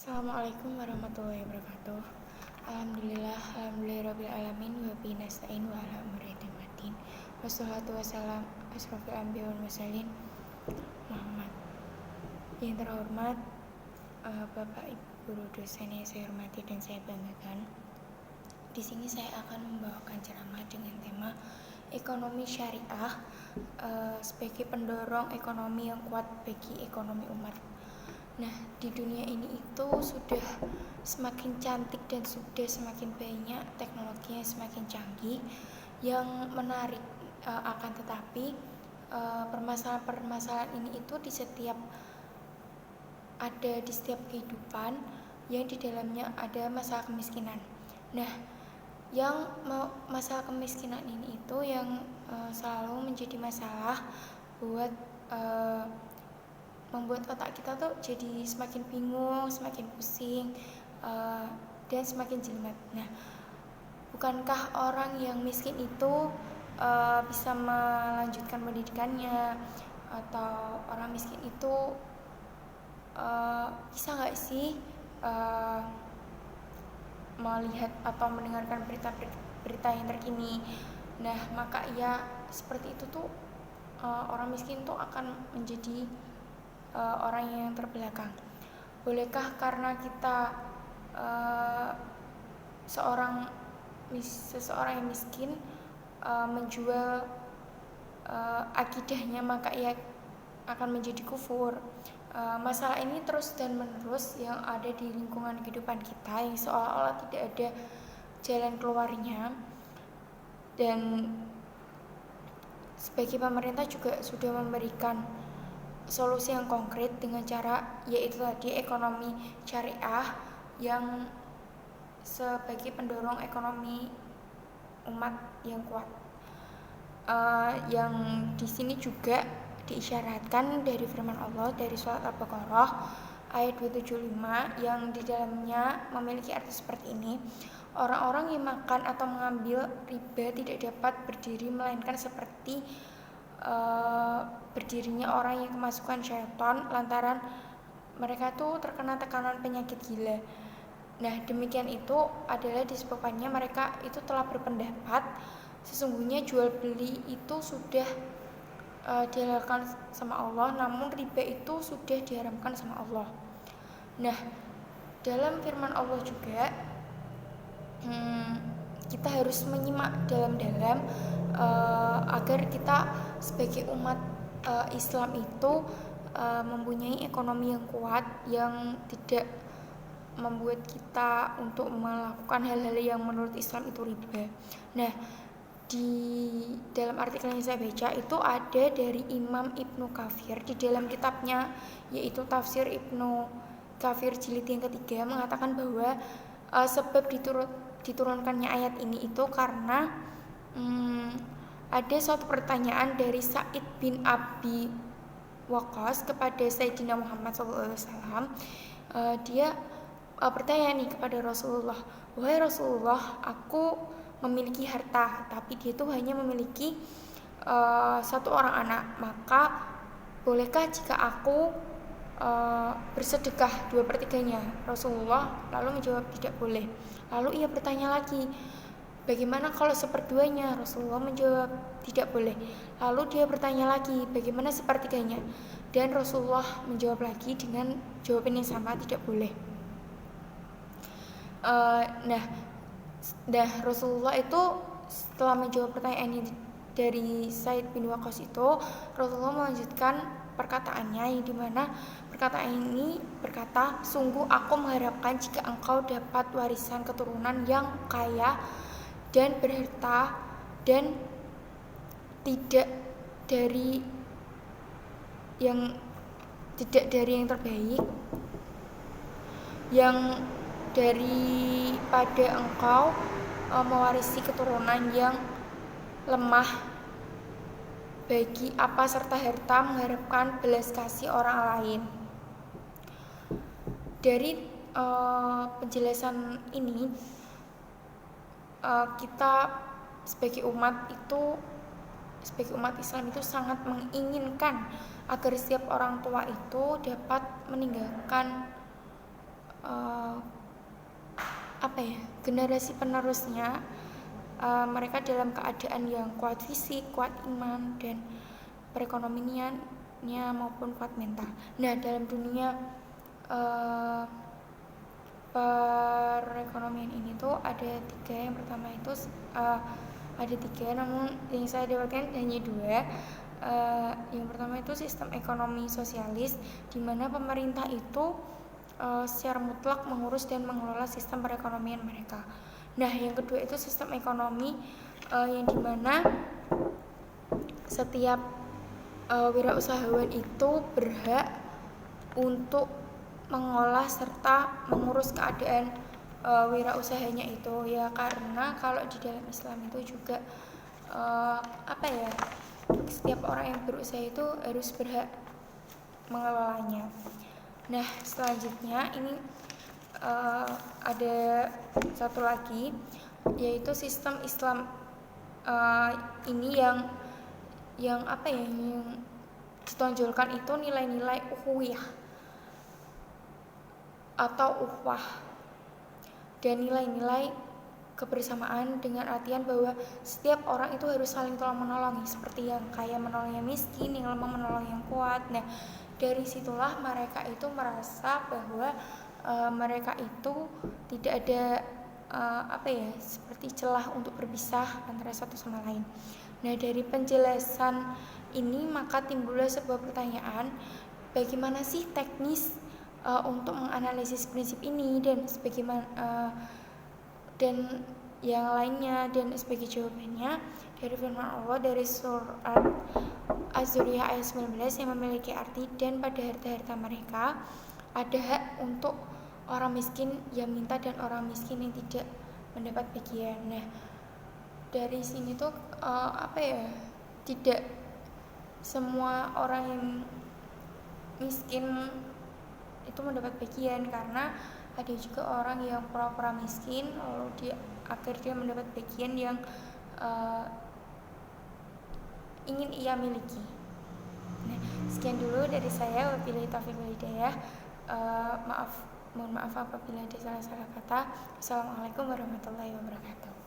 Assalamualaikum warahmatullahi wabarakatuh. Alhamdulillahirabbil alamin wa bihi nasta'in wa ala umuri tamatin. Wassalatu wassalam asrofil anbiya wal mursalin Muhammad. Yang terhormat Bapak Ibu guru dosen yang saya hormati dan saya banggakan. Di sini saya akan membawakan ceramah dengan tema ekonomi syariah sebagai pendorong ekonomi yang kuat bagi ekonomi umat. Nah, di dunia ini itu sudah semakin cantik dan sudah semakin banyak teknologinya semakin canggih yang menarik, akan tetapi permasalahan-permasalahan ini itu ada di setiap kehidupan yang di dalamnya ada masalah kemiskinan. Nah, yang masalah kemiskinan ini itu yang selalu menjadi masalah buat membuat otak kita tuh jadi semakin bingung, semakin pusing, dan semakin jelimet. Nah, bukankah orang yang miskin itu bisa melanjutkan pendidikannya, atau orang miskin itu bisa nggak sih melihat atau mendengarkan berita yang terkini? Nah, maka ya seperti itu tuh orang miskin tuh akan menjadi orang yang terbelakang. Bolehkah karena kita seseorang yang miskin menjual akidahnya maka ia akan menjadi kufur? Masalah ini terus dan menerus yang ada di lingkungan kehidupan kita yang seolah-olah tidak ada jalan keluarnya, dan sebagai pemerintah juga sudah memberikan solusi yang konkret dengan cara yaitu tadi ekonomi syariah yang sebagai pendorong ekonomi umat yang kuat. Yang di sini juga diisyaratkan dari firman Allah dari surat Al-Baqarah ayat 275 yang di dalamnya memiliki arti seperti ini. Orang-orang yang makan atau mengambil riba tidak dapat berdiri melainkan seperti berdirinya orang yang kemasukan syaitan lantaran mereka tuh terkena tekanan penyakit gila. Nah, demikian itu adalah disebabkannya mereka itu telah berpendapat sesungguhnya jual beli itu sudah dihalalkan sama Allah, namun riba itu sudah diharamkan sama Allah. Nah, dalam firman Allah juga kita harus menyimak dalam-dalam agar kita sebagai umat Islam itu mempunyai ekonomi yang kuat yang tidak membuat kita untuk melakukan hal-hal yang menurut Islam itu riba. Nah, di dalam artikel yang saya baca itu ada dari Imam Ibnu Katsir di dalam kitabnya yaitu Tafsir Ibnu Katsir jilid yang ketiga mengatakan bahwa sebab diturunkannya ayat ini itu karena ada suatu pertanyaan dari Sa'id bin Abi Waqqas kepada Sayyidina Muhammad SAW. Dia bertanya nih kepada Rasulullah, wahai Rasulullah, aku memiliki harta, tapi dia tuh hanya memiliki satu orang anak, maka bolehkah jika aku bersedekah 2/3-nya? Rasulullah lalu menjawab tidak boleh. Lalu ia bertanya lagi, bagaimana kalau 1/2-nya? Rasulullah menjawab tidak boleh. Lalu dia bertanya lagi, bagaimana 1/3-nya? Dan Rasulullah menjawab lagi dengan jawaban yang sama, tidak boleh. Nah, Rasulullah itu setelah menjawab pertanyaan dari Said bin Waqqas itu, Rasulullah melanjutkan perkataannya yang dimana perkataan ini berkata, sungguh aku mengharapkan jika engkau dapat warisan keturunan yang kaya dan berharta dan tidak dari yang terbaik, yang daripada engkau mewarisi keturunan yang lemah bagi apa serta harta mengharapkan belas kasih orang lain. Dari penjelasan ini kita sebagai umat Islam itu sangat menginginkan agar setiap orang tua itu dapat meninggalkan uh, generasi penerusnya mereka dalam keadaan yang kuat fisik, kuat iman, dan perekonomiannya maupun kuat mental. Nah, dalam dunia perekonomian ini tuh ada 3. Yang pertama itu ada 3, namun yang saya dapatkan hanya 2. Yang pertama itu sistem ekonomi sosialis, di mana pemerintah itu secara mutlak mengurus dan mengelola sistem perekonomian mereka. Nah, yang kedua itu sistem ekonomi yang dimana setiap wirausahawan itu berhak untuk mengolah serta mengurus keadaan wirausahanya itu, ya, karena kalau di dalam Islam itu juga setiap orang yang berusaha itu harus berhak mengelolanya. Nah, selanjutnya ini ada satu lagi, yaitu sistem Islam ini yang ditonjolkan itu nilai-nilai ukhuwah atau uhwah dan nilai-nilai kebersamaan, dengan artian bahwa setiap orang itu harus saling tolong menolong, seperti yang kaya menolong yang miskin, yang lemah menolong yang kuat. Nah, dari situlah mereka itu merasa bahwa mereka itu tidak ada seperti celah untuk berpisah antara satu sama lain. Nah, dari penjelasan ini maka timbullah sebuah pertanyaan, bagaimana sih teknis untuk menganalisis prinsip ini dan dan yang lainnya. Dan sebagai jawabannya dari firman Allah dari surat Az-Zuriyah ayat 19 yang memiliki arti, dan pada harta-harta mereka ada hak untuk orang miskin yang minta dan orang miskin yang tidak mendapat bagian. Nah, dari sini tuh tidak semua orang yang miskin itu mendapat bagian, karena ada juga orang yang pura-pura miskin lalu akhirnya mendapat bagian yang ingin ia miliki. Nah, sekian dulu dari saya. Wabillahi taufiq wal hidayah. Mohon maaf apabila ada salah-salah kata. Assalamualaikum warahmatullahi wabarakatuh.